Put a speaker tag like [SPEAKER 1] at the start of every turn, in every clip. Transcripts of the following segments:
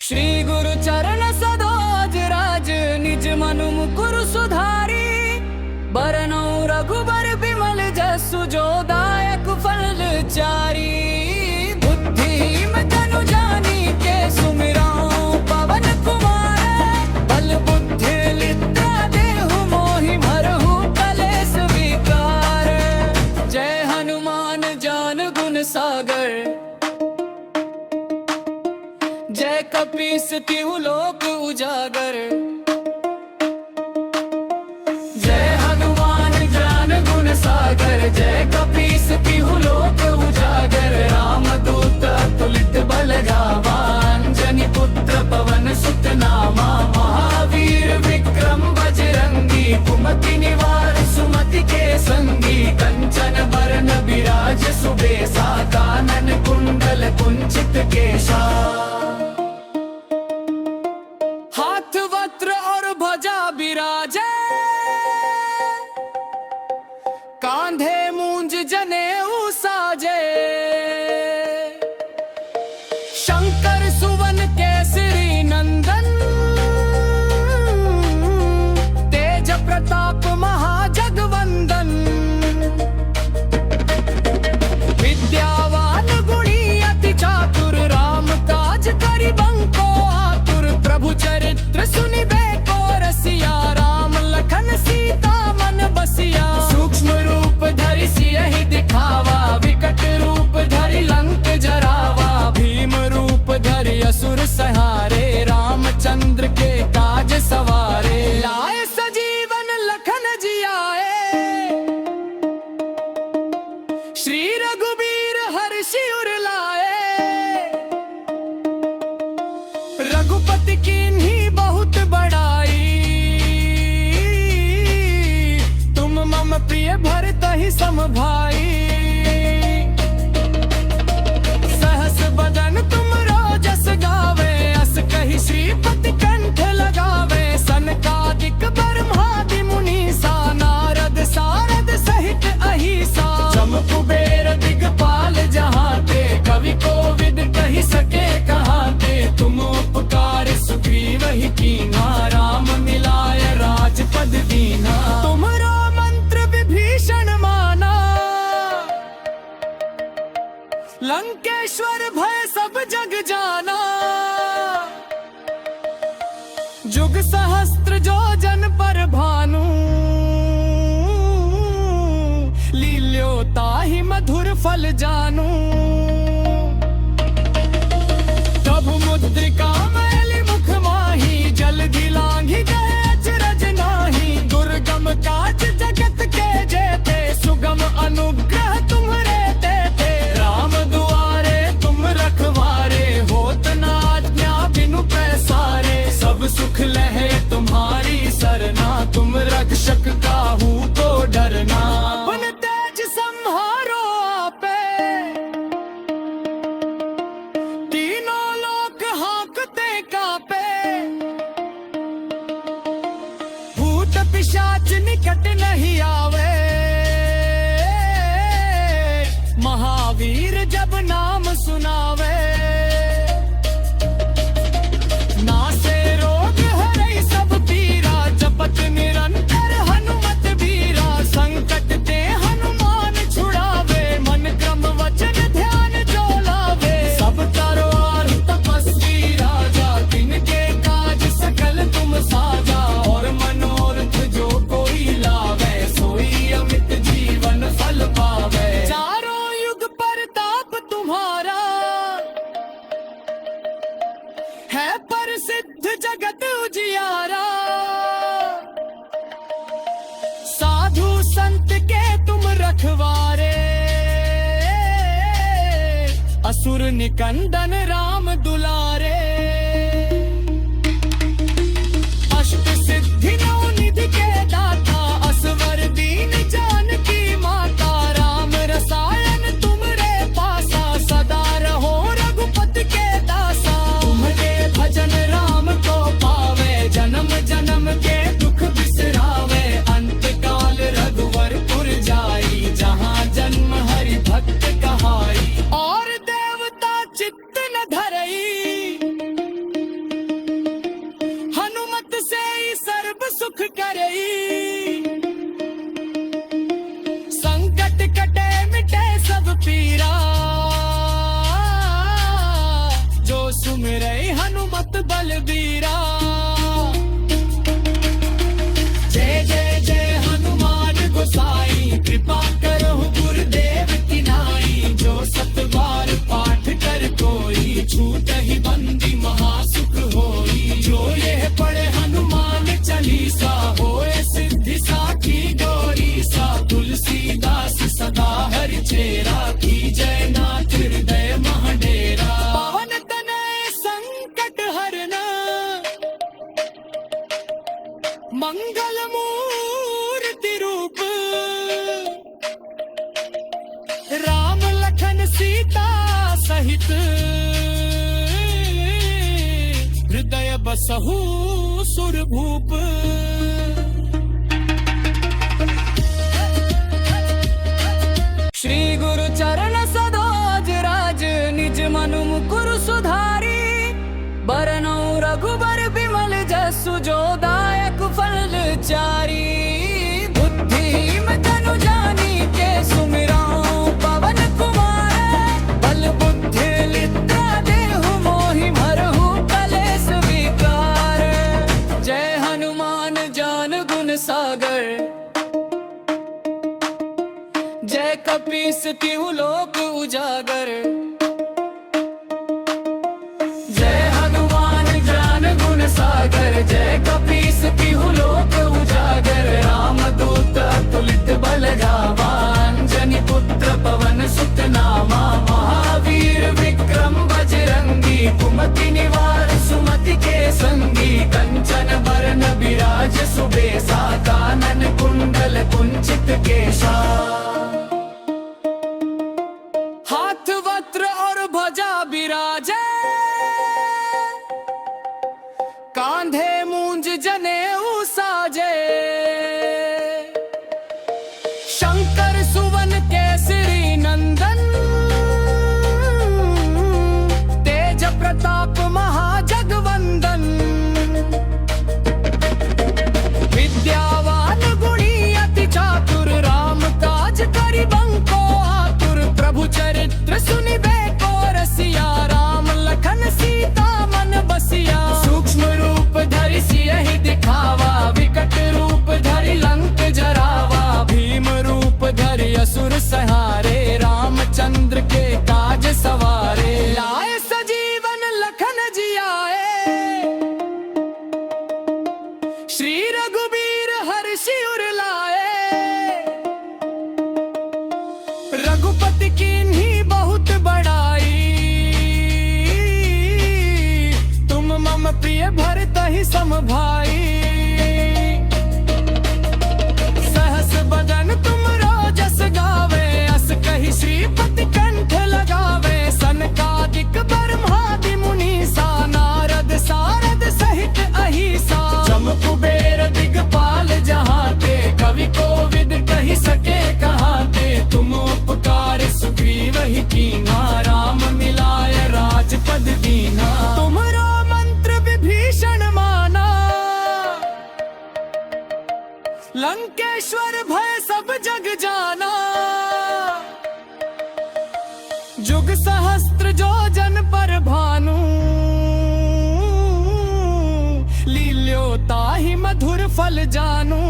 [SPEAKER 1] श्री गुरु चरण सदोज राज निज मनु मुकुर सुधारी बरनौ रघुबर बिमल जसु जो दायक फल चारी। बुद्धि में तनु जानी के सुमिरौ पवन कुमार बल बुद्धि लिद्रा देहु मोहि मरहु कलेस विकार। जय हनुमान ज्ञान गुण सागर जय कपीस तिहु लोक उजागर। जय हनुमान ज्ञान गुण सागर जय कपीस तिहु लोक उजागर। रामदूत अतुलित बल गावा अंजनी पुत्र पवन सुत नामा। महावीर विक्रम बजरंगी कुमति निवार सुमति के संगी। कंचन बरन बिराज सुबेसा कानन कुंडल कुंचित केशा। हाथ वस्त्र और ध्वजा बिराजे कांधे मूंज जनेऊ साजे। शंकर सुवन केसरी नंदन तेज प्रताप महाजगवंदन। विद्यावान गुणी अति चातुर राम काज करिबंको आतुर। प्रभु चरित्र सुनिबे को रसिया राम लखन सीता मन बसिया। सूक्ष्म रूप धरि सियहि दिखावा विकट रूप धरि लंक जरावा। भीम रूप धरि असुर सहारे रामचंद्र के काज सवारे। लाए सजीवन लखन जियाए श्री रघुबीर हर्षि उर लाए। रघुपति कीन्ही बहुत बड़ाई तुम मम प्रिय भरतहि सम भाई। सहस बदन तुम राजस गावे अस कहि श्रीपति कंठ लगावे। सनकादिक ब्रह्मादि मुनीसा नारद सारद सहित अहिसा। जम कुबेर दिगपाल जहाते कवि कोविद कहि सके कहाते। तुम उपकार सुग्रीव ही कीन्हा राम मिलाय राजपद दीन्हा। तुमरो मंत्र विभीषण माना लंकेश्वर भय सब जग जाना। जुग सहस्त्र जो जन पर भानु लील्यो ताहि मधुर फल जानू। प्रभु मुद्रिका मैली मुख माही जलधि लांघि गए अचरज नाही। दुर्गम काज जगत के जेते सुगम अनुग्रह तुम्हरे देते। राम दुआरे तुम रखवारे होत न आज्ञा बिनु पैसारे। सब सुख लहे तुम्हारी सरना तुम रक्षक काहू को डरना। अपन तेज संहारो आपे तीनों लोक हाँकते कापे। भूत पिशाच निकट नहीं आवे महावीर जब नाम सुनावे। नासे रोग हरै सब पीरा जपत निरंतर हनुमत बीरा। संकट ते हनुमान छुड़ावे मन क्रम वचन ध्यान जो लावे। सब करो आर तपस्वी राजा तिनके काज सकल तुम साजा। और मनोरथ जो कोई लावे सोई अमित जीवन फल पावे। चारों युग प्रताप तुम्हारा है प्रसिद्ध जगत उजियारा। साधु संत के तुम रखवारे असुर निकंदन राम दुलारे। अष्ट सिद्धि नौ निधि के दाता असवर दीन जानकी माता। राम रसायन तुमरे पासा सदा रहो रघुपति के दासा। तुम्हारे भजन राम को पावे जन्म जन्म के दुख बिसरावे। अंत काल रघुवरपुर जाई जहाँ जन्म हरि भक्त कहाई। और देवता चित्त न धरई जय हनुमत बलबीरा। जय जय जय हनुमान गोसाई, कृपा करो गुरुदेव की नाई। जो सतबार पाठ कर कोई, छूट ही बंदी महासुख होई। जो ये पढ़े हनुमान चालीसा, होए सिद्धि साखी गौरी सा। तुलसीदास सदा हरि चेरा, की जय नाथ हृदय महाडेरा। पवन तनय संकट हरना, मंगल मूर्ति रूप। राम लखन सीता सहित, हृदय बसहु सुरभूप। श्री गुरु चरण सरोज राज, निज मनु मुकुर सुधारी। बरनौ रघुबर बिमल जसु, जो दायक फल चारी। बुद्धिम तनु जानिके, सुमिरौ पवन कुमार। बल बुद्धि लिद्रा देहु मोहि, मरहु कलेस विकार। जय हनुमान ज्ञान गुण सागर, जय कपीस तिहु लोक उजागर। जय हनुमान ज्ञान गुण सागर, जय कपीस तिहु लोक उजागर। रामदूत अतुलित बल धामा, अंजनी पुत्र पवन सुत नामा। महावीर विक्रम बजरंगी, कुमति निवार सुमति के संगी। कंचन बरन बिराज सुबेसा, कानन कुंडल कुंचित केशा। हाथ वस्त्र और ध्वजा बिराजे, कांधे मूंज जनेऊ साजे। शंकर सुवन केसरी नंदन, तेज प्रताप महाजगवंदन। विद्यावान गुणी अति चातुर, राम काज करिबंको आतुर। प्रभु चरित्र सुनिबे को रसिया, राम लखन सीता मन बसिया। सूक्ष्म रूप धरि सियहि दिखावा, विकट रूप धरि लंक जरावा। भीम रूप धरि असुर संहारे, रामचंद्र के काज सवारे। लाए सजीवन लखन जियाए, श्री रघुबीर हर्षि उर लाए। रघुपति कीन्ही बहुत बड़ाई, तुम मम प्रिय भरतहि सम भाई। सहस बदन तुम रोजस गावे, अस कहि श्रीपति कंठ लगावे। सनकादिक ब्रह्मादि मुनीसा, नारद सारद सहित अहिसा। जम कुबेर दिगपाल जहाते, कवि कोविद कहि सके कहाते। तुम उपकार सुग्रीव ही कीन्हा, राम मिलाय राजपद दीन्हा। तुमरो मंत्र विभीषण माना, लंकेश्वर भय सब जग जाना। जुग सहस्त्र जो जन पर भानु, लील्यो ताहि मधुर फल जानू।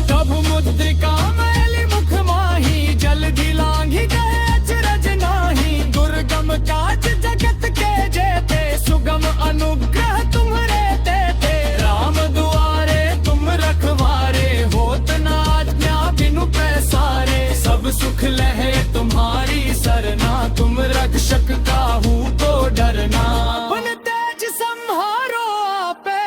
[SPEAKER 1] प्रभु मुद्रिका मैली मुख माही, जल्दी लांघि गए अचरज नाही। दुर्गम काज जगत के जेते, सुगम अनुग्रह तुम्हरे देते। राम दुआरे तुम रखवारे, होत न आज्ञा बिनु पैसारे। सब सुख लहे तुम्हारी सरना, तुम रक्षक काहू को डरना। अपन तेज सम्हारो आपे,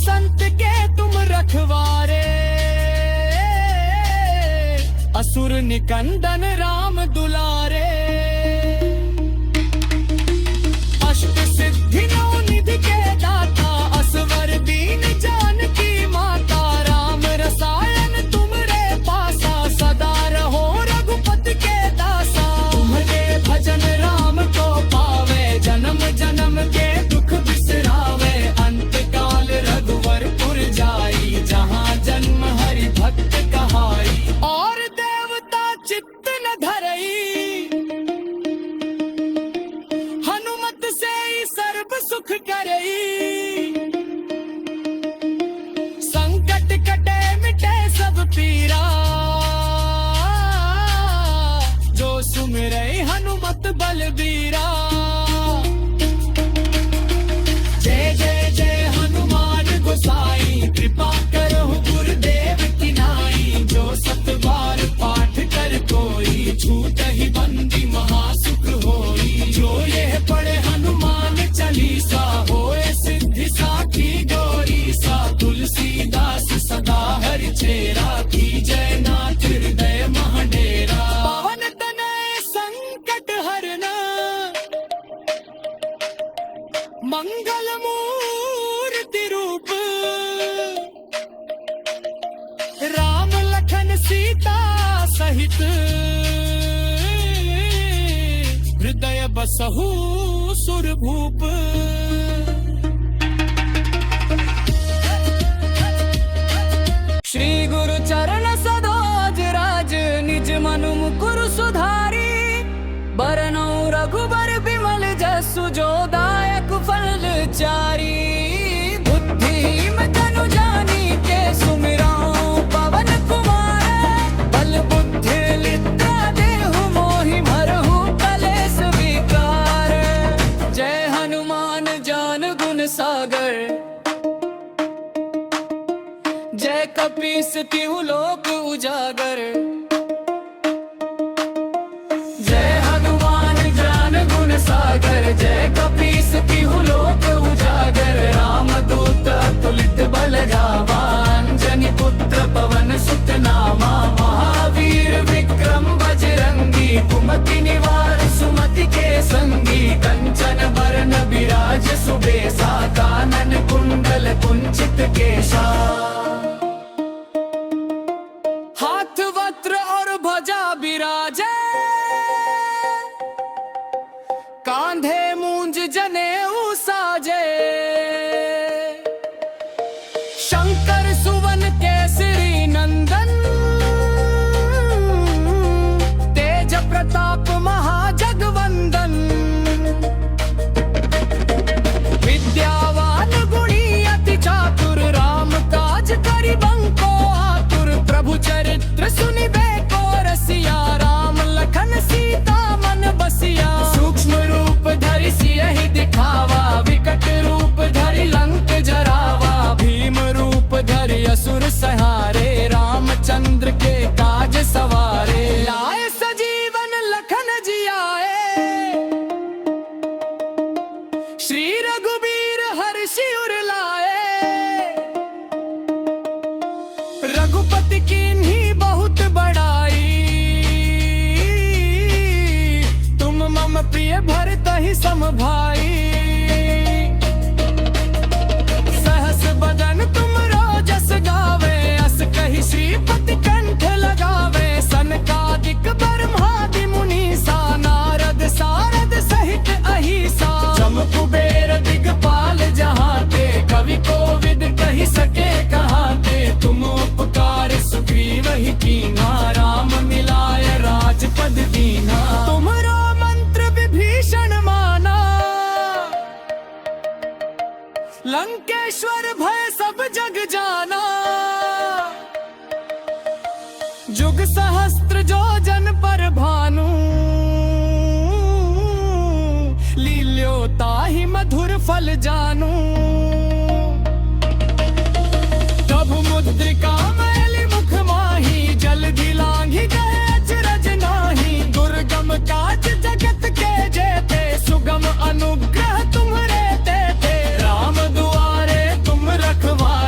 [SPEAKER 1] संत के तुम रखवारे, असुर निकंदन राम दुलारे। अष्ट सिद्धि नौ निधि के दाता, असवर दीन जानकी माता। राम रसायन तुमरे पासा, सदा रहो रघुपति के दासा। तुम्हारे भजन राम को पावे, जन्म जन्म के दुख बिसरावे। अंत काल रघुवरपुर जाई, जहाँ जन्म हरि भक्त कहाई। और देवता चित्त न धरई, हनुमत से ही सर्व सुख करई। संकट कटे मिटे सब पीरा, जो सुमिरै हनुमत बलबीरा। जय जय जय हनुमान गोसाई, कृपा करहु गुरुदेव की नाई। जो सत बार पाठ कर कोई, छूटहि बंदी महासुख होई। जो यह पढ़े हनुमान चालीसा, होए सिद्धि साखी गौरी सा। तुलसीदास सदा हरि चेरा, की जय नाथ हृदय महडेरा। पवन तनय संकट हरना, मंगल मूर्ति रूप। राम लखन सीता सहित, हृदय बसहु सुरभूप। श्री गुरु चरण सरोज राज, निज मनु मुकुर सुधारी। बरनौ रघुबर बिमल जसु, जो दायक फल चारी। बुद्धिहीन तनु जानिके, सुमिरौ पवन कुमार। बल बुद्धि विद्या देहु मोहि, मरहु कलेस विकार। जय हनुमान ज्ञान गुण सागर, जय कपीस तिहु लोक उजागर। जय हनुमान ज्ञान गुण सागर, जय कपीस तिहु लोक उजागर। रामदूत अतुलित बल धामा, अंजनी पुत्र पवन सुत नामा। महावीर विक्रम बजरंगी, कुमति निवार सुमति के संगी। कंचन बरन बिराज सुबेसा, कानन कुंडल कुंचित केशा। हाथ वस्त्र और ध्वजा बिराजे, कांधे मूंज जनेऊ साजे। शंकर सुवन केसरी नंदन, तेज प्रताप महाजगवंदन। विद्यावान गुणी अति चातुर, राम काज करिबंको आतुर। प्रभु चरित्र सुनिबे को रसिया, राम लखन सीता मन बसिया। सूक्ष्म रूप धरि सियहि दिखावा, विकट रूप धरि लंक जरावा। भीम रूप धरि असुर सहारे, रामचंद्र के काज सवारे। लाए सजीवन लखन जियाए, श्री रघुबीर हर्षि उर लाए। रघुपति कीन्ही बहुत बड़ाई, तुम मम प्रिय भरतहि सम भाई। सहस बदन तुम रोजस गावे, अस कहि श्रीपति कंठ लगावे। सनकादिक ब्रह्मादि मुनीसा, नारद सारद सहित अहिसा। जम कुबेर दिगपाल जहाते, कवि कोविद कहि सके कहाते। तुम उपकार सुग्रीव ही कीन्हा, राम मिलाय राजपद दीन्हा। तुमरो मंत्र विभीषण माना, लंकेश्वर भय सब जग जाना। जुग सहस्त्र जो जन पर भानु, लील्यो ताहि मधुर फल जानू। प्रभु मुद्रिका मैली मुख माही, जल्दी लांघि गए अचरज नाही। दुर्गम काज जगत के जेते, सुगम अनुग्रह तुम्हरे देते। राम दुआरे तुम रखवारे,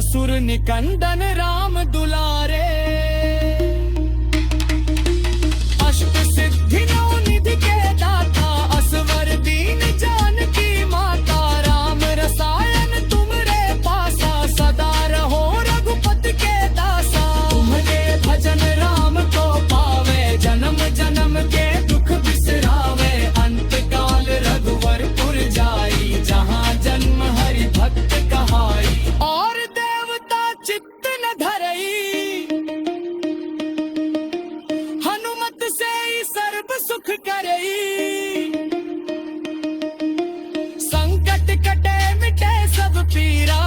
[SPEAKER 1] असुर निकंदन राम दुलारे। अष्ट सिद्धि नौ निधि के दाता, असवर दीन जानकी माता। राम रसायन तुमरे पासा, सदा रहो रघुपति के दासा। तुम्हारे भजन राम को पावे, जन्म जन्म के दुख बिसरावे। अंत काल रघुवरपुर जाई, जहाँ जन्म हरि भक्त कहाई। और देवता चित्त न धरई, हनुमत से ही सर्व सुख करई। संकट कटे मिटे सब पीरा,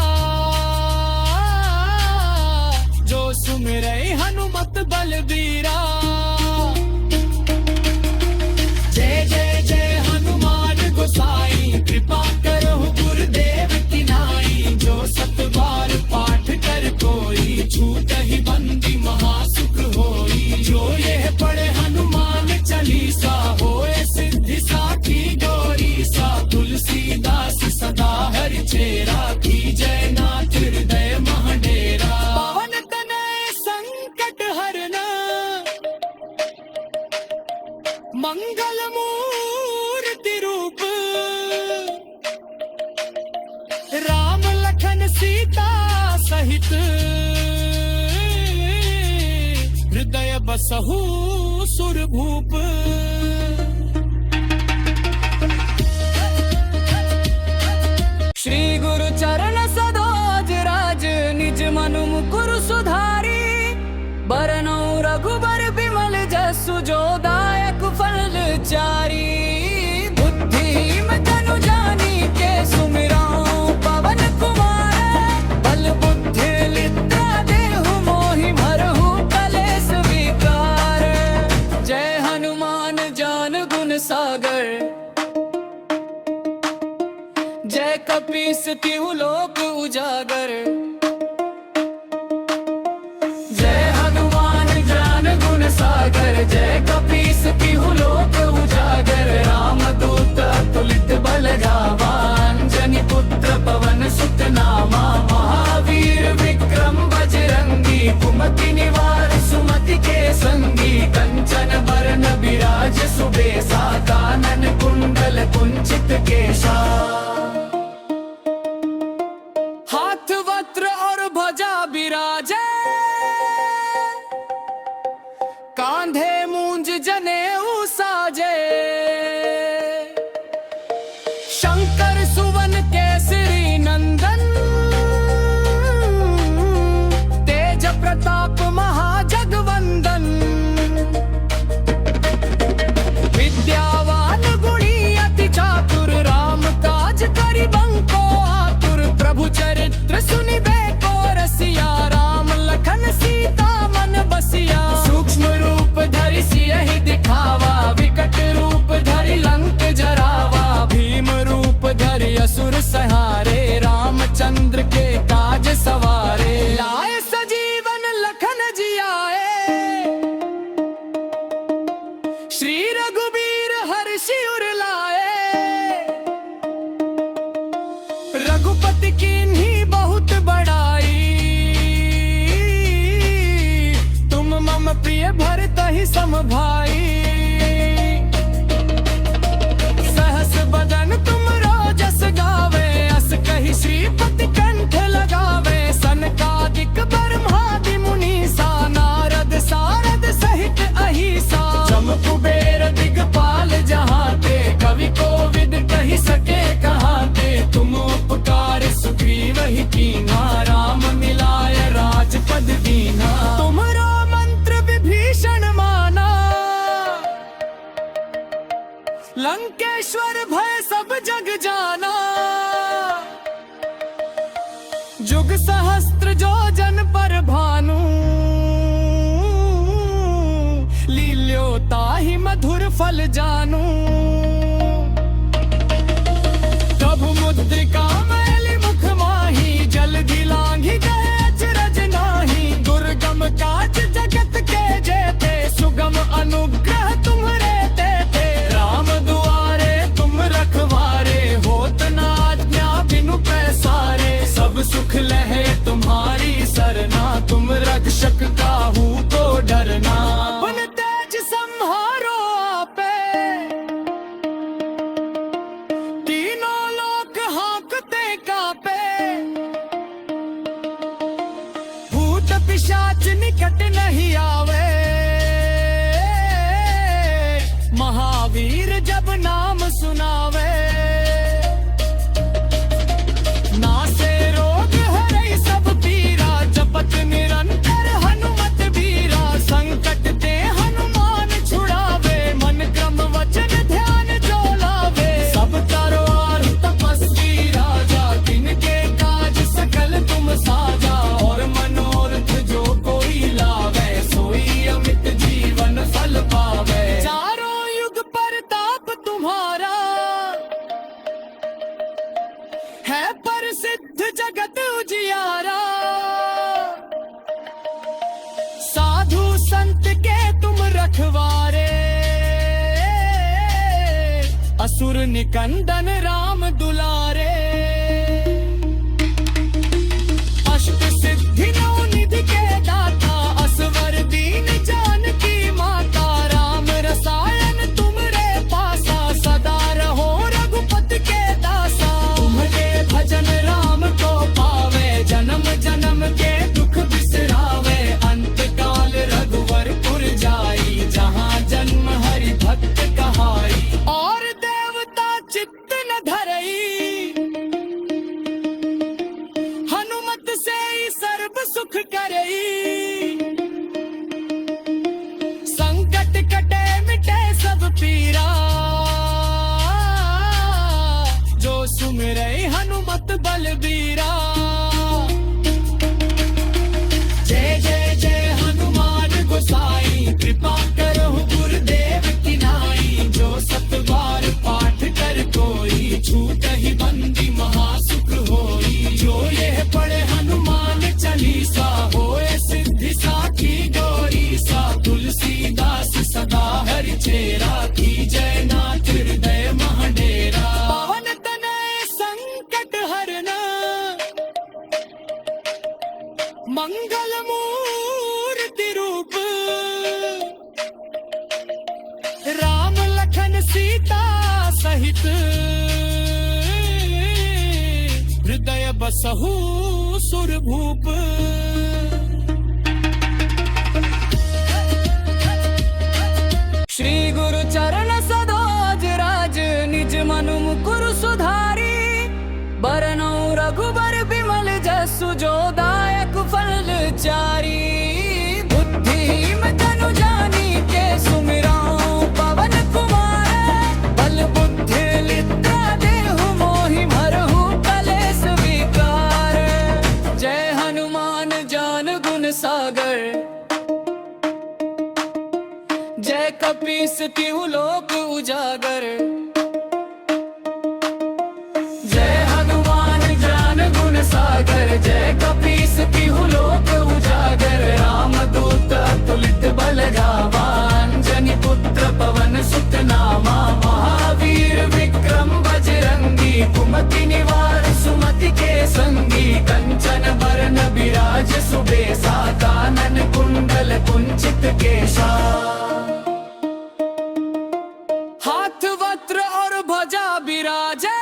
[SPEAKER 1] जो सुमिरै हनुमत बलबीरा। जय जय जय हनुमान गोसाई, कृपा करो गुरुदेव की नाई। जो सत बार पाठ कर कोई, छूटहि बंदी महासुख होई। जो यह पढ़े हनुमान चालीसा, होए सिद्धि साखी गौरी सा। तुलसीदास सदा हरि चेरा, की जय नाथ हृदय महडेरा। पवन तनय संकट हरना, मंगल मूर्ति रूप। राम लखन सीता सहित, हृदय बसहु सुरभूप। श्री गुरु चरण सरोज राज, निज मनु मुकुर सुधारी। बरनौ रघुबर बिमल जसु, जो दायक फल चारी। बुद्धिम तनु जानी के, सुमिरौ पवन कुमार। बल बुद्धि लिद्रा देहु मोहि, मरहु कलेस विकार। जय हनुमान ज्ञान गुण सागर, जय कपीस तिहु लोक उजागर। जय हनुमान ज्ञान गुण सागर, जय कपीस तिहु लोक उजागर। राम दूत अतुलित बल गावा, अंजनी पुत्र पवन सुत नामा। महावीर विक्रम बजरंगी, कुमति निवार सुमति के संगी। कंचन बरन बिराज सुबेसा, कानन कुंडल कुंचित केशा। हाथ वस्त्र और ध्वजा बिराजे, कांधे मूंज जनेऊ साजे। शंकर सुवन केसरी नंदन, तेज प्रताप महाजगवंदन। विद्यावान गुणी अति चातुर, राम काज करिबंको आतुर। प्रभु चरित्र सुनिबे को रसिया, राम लखन सीता मन बसिया। सूक्ष्म रूप धरि सियहि दिखावा, विकट रूप धरि लंक जरावा। भीम रूप धरि असुर सहारे, रामचंद्र के काज सवारे। लाए सजीवन लखन जियाए, श्री रघुबीर हर्षि उर लाए। रघुपति कीन्ही बहुत बड़ाई, तुम मम प्रिय भरतहि सम भाई। सहस बदन तुम राजस गावे, अस कहि श्रीपति कंठ लगावे। सनकादिक ब्रह्मादि मुनीसा, नारद सारद सहित अहिसा। जम कुबेर दिगपाल जहाते, कवि कोविद कहि सके कहाते। तुम उपकार सुग्रीव ही कीन्हा, राम मिलाय राजपद दीन्हा। तुमरो मंत्र विभीषण माना, लंकेश्वर भय सब जग जाना। जुग सहस्त्र जो जन पर भानु, लील्यो ताहि मधुर फल जानू। प्रभु मुद्रिका मैली मुख माही, जल्दी लांघि गए अचरज नाही। दुर्गम काज जगत के जेते, सुगम अनुग्रह तुम्हरे तेते। राम दुआरे तुम रखवारे, होत न आज्ञा बिनु पैसारे। सब सुख लहे तुम्हारे पिशाच निकट नहीं आवे। महावीर जब नाम सुनावे, नासे रोग हरै सब पीरा, जपत निरंतर हनुमत बीरा। संकट ते हनुमान छुड़ावे, मन क्रम वचन ध्यान जो लावे। सब करो और तपस्वी राजा, तिनके काज सकल तुम साजा। और मनोरथ जो कोई लावे, सोई अमित जीवन फल पावे। चारों युग प्रताप तुम्हारा, है प्रसिद्ध जगत उजियारा। साधु संत के तुम रखवारे, असुर निकंदन राम दुलारे। अष्ट सिद्धि नौ निधि के दाता, असवर दीन जानकी माता। राम रसायन तुमरे पासा, सदा रहो रघुपति के दासा। तुम्हारे भजन राम को पावे, जन्म जन्म के दुख बिसरावे। अंत काल रघुवरपुर जाई, जहाँ जन्म हरि भक्त कहाई। और देवता चित्त न धरई, हनुमत से ही सर्व सुख करई। संकट कटे मिटे सब पीरा, जो सुमिरै हनुमत बलबीरा। जय जय जय हनुमान गोसाई, कृपा करो गुरुदेव की नाई। जो सत बार पाठ कर कोई, छूटहि बंदी महासुख होई। जो यह पढ़े हनुमान चालीसा, होए सिद्धि साखी गौरी सा। तुलसीदास सदा हरि चेरा, की जय नाथ हृदय महडेरा। पवन तनय संकट हरना, मंगल मूर्ति रूप। राम लखन सीता सहित, हृदय बसहु सुरभूप। श्री गुरु चरण सरोज राज, निज मनु मुकुर सुधारी। बरनौ रघुबर बिमल जसु, जो दायक फल चारी। बुद्धिहीन तनु जानी के, सुमिरौ पवन कुमार। बल बुद्धि लिद्रा देहु मोहि, मरहु कलेस विकार। जय हनुमान ज्ञान गुण सागर, जय कपीस तिहु लोक उजागर। जय हनुमान ज्ञान गुण सागर, जय कपीस तिहु लोक उजागर। रामदूत अतुलित बल धामा, अंजनी पुत्र पवन सुत नामा। महावीर विक्रम बजरंगी, कुमति निवार सुमति के संगी। कंचन बरन बिराज सुबेसा, कानन कुंडल कुंचित केशा। हाथ वस्त्र और ध्वजा बिराजे,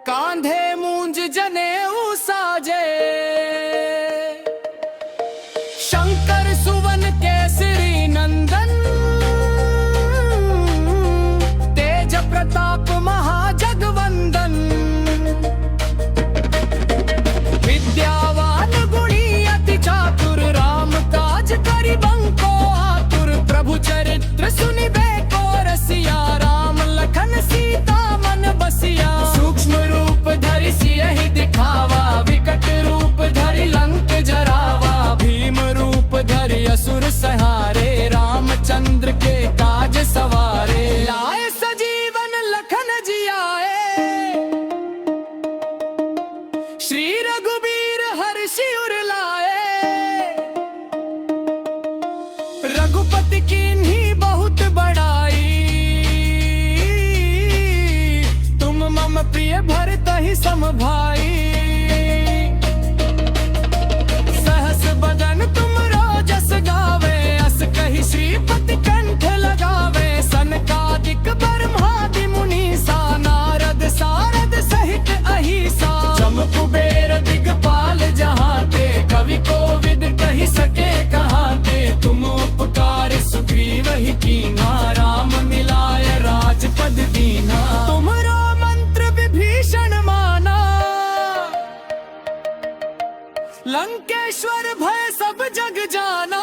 [SPEAKER 1] कांधे मूंज जनेऊ साजे। शंकर सुवन केसरी नंदन, तेज प्रताप महाजगवंदन। विद्यावान गुणी अति चातुर, राम काज करिबंको आतुर। प्रभु चरित्र सुनिबे को रसिया, राम लखन सीता मन बसिया। सूक्ष्म रूप धरि सियहि दिखावा, विकट रूप धरि लंक जरावा। भीम रूप धरि असुर संहारे, रामचंद्र के काज सवारे। लाए सजीवन लखन जियाए, श्री रघुबीर हर्षि उर लाए। रघुपति कीन्ही बहुत बड़ाई, तुम मम प्रिय भरतहि सम भाई। सहस बदन तुम रोजस गावे, अस कहि श्रीपति कंठ लगावे। सनकादिक ब्रह्मादि मुनीसा, नारद सारद सहित अहिसा। जम कुबेर दिगपाल जहाँ, लंकेश्वर भय सब जग जाना,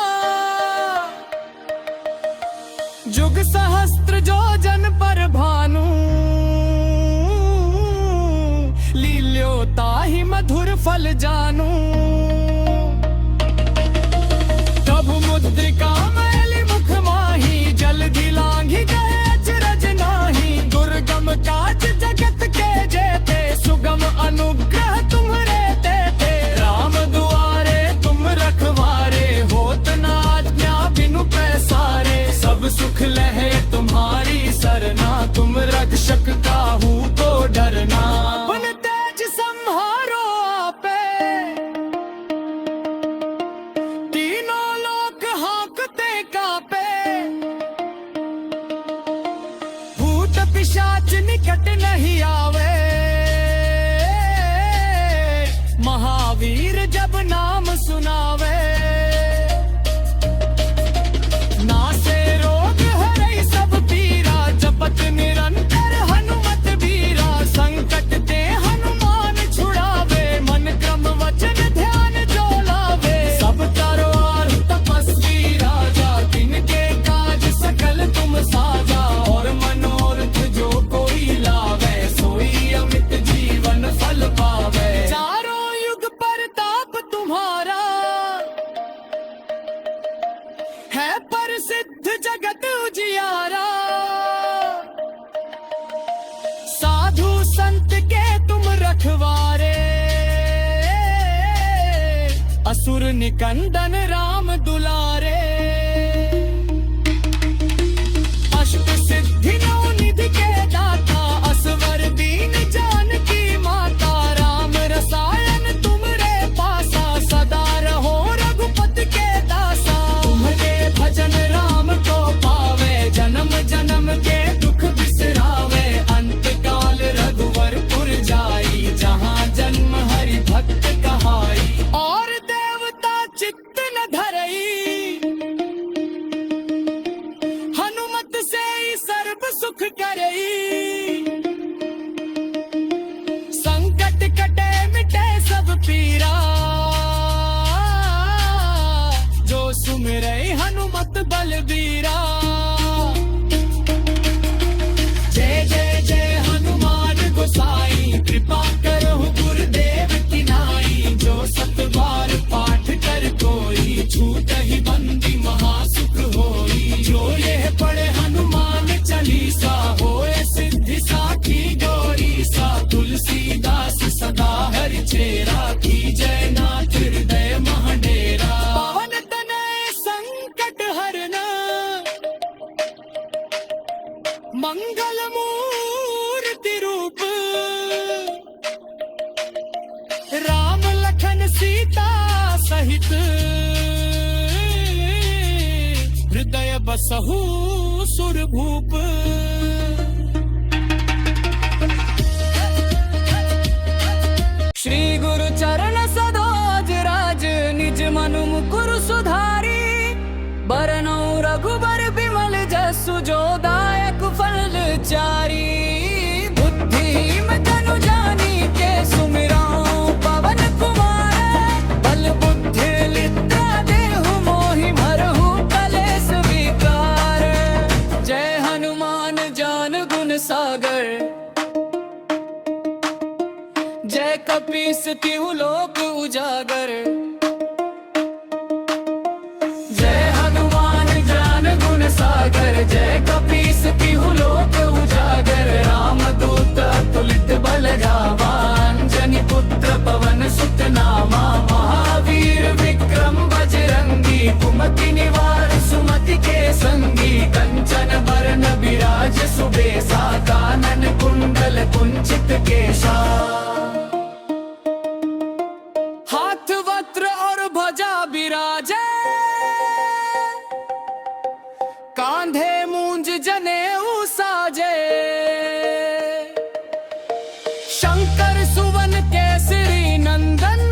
[SPEAKER 1] जुग सहस्त्र जो जन पर भानु, लील्यो ताहि मधुर फल जानू। प्रभु मुद्रिका मैली मुख माही, जल्दी लांघी गए अचरज नाही। दुर्गम काज जगत के जेते, सुगम अनुग्रह तुम्हरे देते। राम दुआरे तुम रखवारे, होत न आज्ञा बिनु पैसारे। सब सुख लहे तुम्हारी सरना, तुम रक्षक काहू को डरना। अपन तेज संहारो आपे, तीनों लोक हाँकते कापे। भूत पिशाच निकट नहीं आवे, महावीर जब नाम सुनावे। नासे रोग हरै सब पीरा, जपत निरंतर हनुमत बीरा। संकट ते हनुमान छुड़ावे, मन क्रम वचन ध्यान जो लावे। सब करो आर तपस्वी राजा, तिनके काज सकल तुम साजा। और मनोरथ जो कोई लावे, सोई अमित जीवन फल पावे। चारों युग परताप तुम्हारा, है प्रसिद्ध जगत उजियारा। साधु संत के तुम रखवारे, असुर निकंदन राम दुलारे। अष्ट सिद्धि नौ निधि के दाता, असवर दीन जानकी माता। राम रसायन तुमरे पासा, सदा रहो रघुपति के दासा। तुम्हारे भजन राम को पावे, जन्म जन्म के दुख बिसरावे। अंत काल रघुवरपुर जाई, जहाँ जन्म हरि भक्त कहाई। और देवता चित्त न धरई, हनुमत से ही सर्व सुख करई। संकट कटे मिटे सब पीरा, जो सुमिरै हनुमत बलबीरा। जय जय जय हनुमान गोसाई, कृपा करहु गुरुदेव की नाई। जो सत बार पाठ कर कोई, छूटहि बंदी महासुख होई। जो ये पढ़े हनुमान चालीसा, होए सिद्धि साखी गौरी सा। तुलसीदास सदा हरि चेरा, की जय नाथ हृदय महडेरा। पवन तनय संकट हरना, मंगल मूर्ति रूप। राम लखन सीता सहित, हृदय बसहु सुरभूप। श्री गुरु चरण सरोज राज, निज मनु मुकुर सुधारी। बरनौ रघुबर बिमल जसु, जो दायक फल चारी। बुद्धिम तनु जानी के, सुमिरौ पवन कुमार। बल बुद्धि लिद्रा देहु मोहि, मरहु कलेस विकार। जय हनुमान ज्ञान गुण सागर, जय कपीस तिहु लोक उजागर। जय हनुमान ज्ञान गुण सागर, जय कपीस तिहु लोक उजागर। राम दूत अतुलित बल धामा, अंजनी पुत्र पवन सुत नामा। महावीर विक्रम बजरंगी, कुमति निवार सुमति के संगी। कंचन बरन विराज सुबेसा, कानन कुंडल कुंचित केशा। हाथ वस्त्र और ध्वजा बिराजे, कांधे मूंज जनेऊ साजे। शंकर सुवन केसरी नंदन,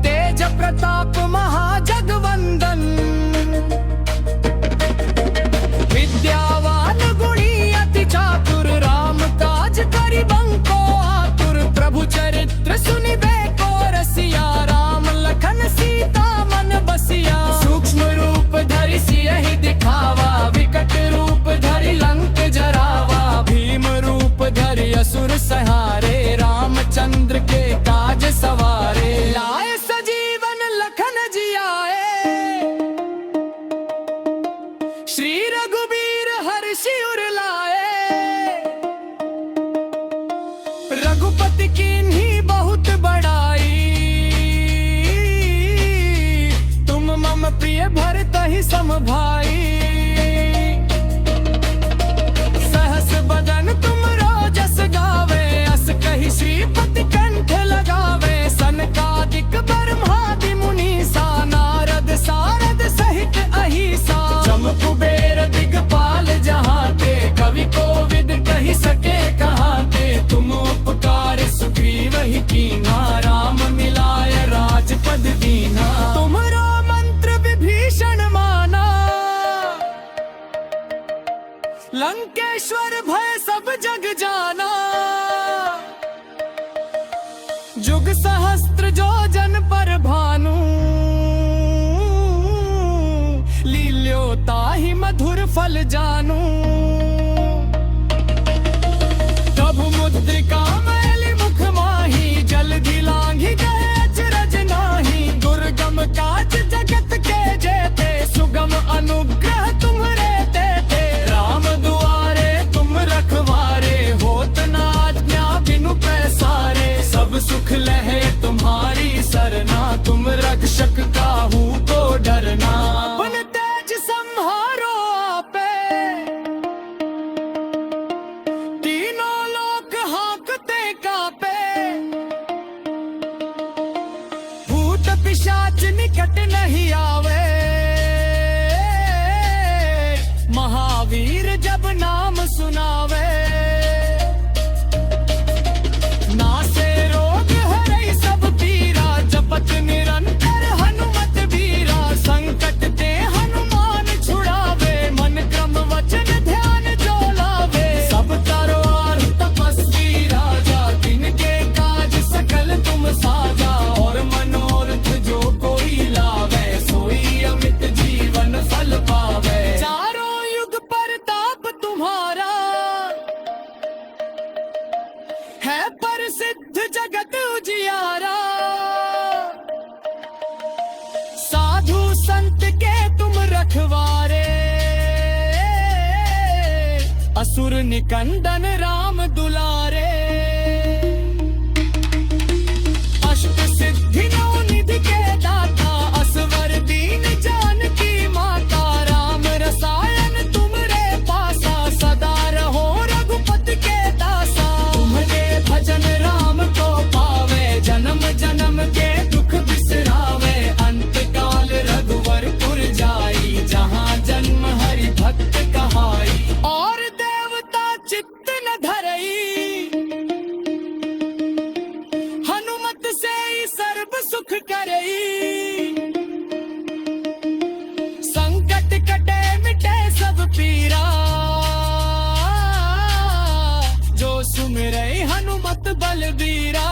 [SPEAKER 1] तेज प्रताप महाजगवंदन। विद्यावान गुणी अति चातुर, राम काज करिबंको आतुर। प्रभु चरित्र सुनिबे सवारे। लाए सजीवन लखन जियाए, श्री रघुबीर हर्षि उर लाए। रघुपति कीन्ही बहुत बड़ाई, तुम मम प्रिय भरतहि सम भाई। सहस बदन तुम रोजस गावे, अस कहि श्रीपति कंठ लगावे। सनकादिक ब्रह्मादि मुनीसा, नारद सारद सहित अहिसा। जम कुबेर दिगपाल जहाते, कवि कोविद कहि सके कहाते। तुम उपकार सुग्रीव ही कीना, राम मिलाय राजपद दीना। तुमरो मंत्र विभीषण माना, लंकेश्वर भय सब जग जाना। जुग सहस्त्र जो जन पर भानु, लील्यो ताहि मधुर फल जानू। प्रभु मुद्रिका मैली मुख माही, जलधि लांघि गए अचरज नाही। दुर्गम काज जगत के जेते, सुगम अनुग्रह तुम्हरे तेते। राम दुआरे तुम रखवारे, होत न आज्ञा बिनु पैसारे। सब सुख लहे तुम्हारी सरना, तुम रक्षक काहू को डरना। अपन तेज संहारो आपे, तीनों लोक हाँकते कापे। भूत पिशाच निकट नहीं आवे, महावीर जब नाम सुनावे। नासे रोग हरै सब पीरा, जपत निरंतर हनुमत बीरा। संकट ते हनुमान छुड़ावे, मन क्रम वचन ध्यान जो लावे। सब तरवार तपस्वी राजा, तिनके काज सकल तुम साजा। और मनोरथ जो कोई लावे, सोई अमित जीवन फल पावे। चारों युग परताप तुम्हारा, है प्रसिद्ध जगत उजियारा। साधु संत के तुम रखवारे, असुर निकंदन राम दुलारे। अष्ट सिद्धि नौ निधि के दाता, असवर दीन जानकी माता। राम रसायन तुमरे पासा, सदा रहो रघुपति के दासा। तुम्हारे भजन राम को पावे, जन्म जन्म के दुख बिसरावे। अंत काल रघुवर पुर जाई, जहाँ जन्म हरि भक्त कहाई। और देवता चित्त न धरई, हनुमत से ही सर्व सुख करई। संकट कटे मिटे सब पीरा, जो सुमिरै हनुमत बलबीरा।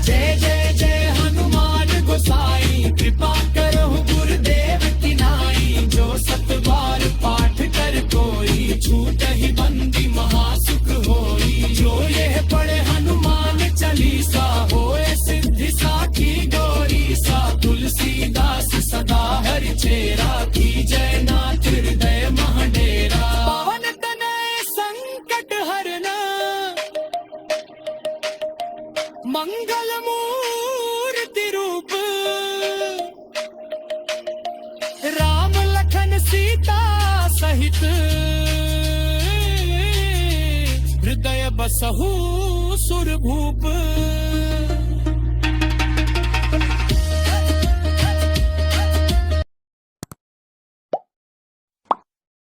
[SPEAKER 1] जय जय जय हनुमान गोसाई, कृपा करहु गुरुदेव की नाई। जो सत बार पाठ कर कोई, छूटहि बंदी महासुख होई। जो यह पढ़े हनुमान चालीसा, होए सिद्धि साखी गौरी सा। तुलसीदास सदा हरि चेरा, की जय नाथ हृदय महडेरा। पवन तनय संकट हरना, मंगल मूर्ति रूप। राम लखन सीता सहित, हृदय बसहु सुरभूप।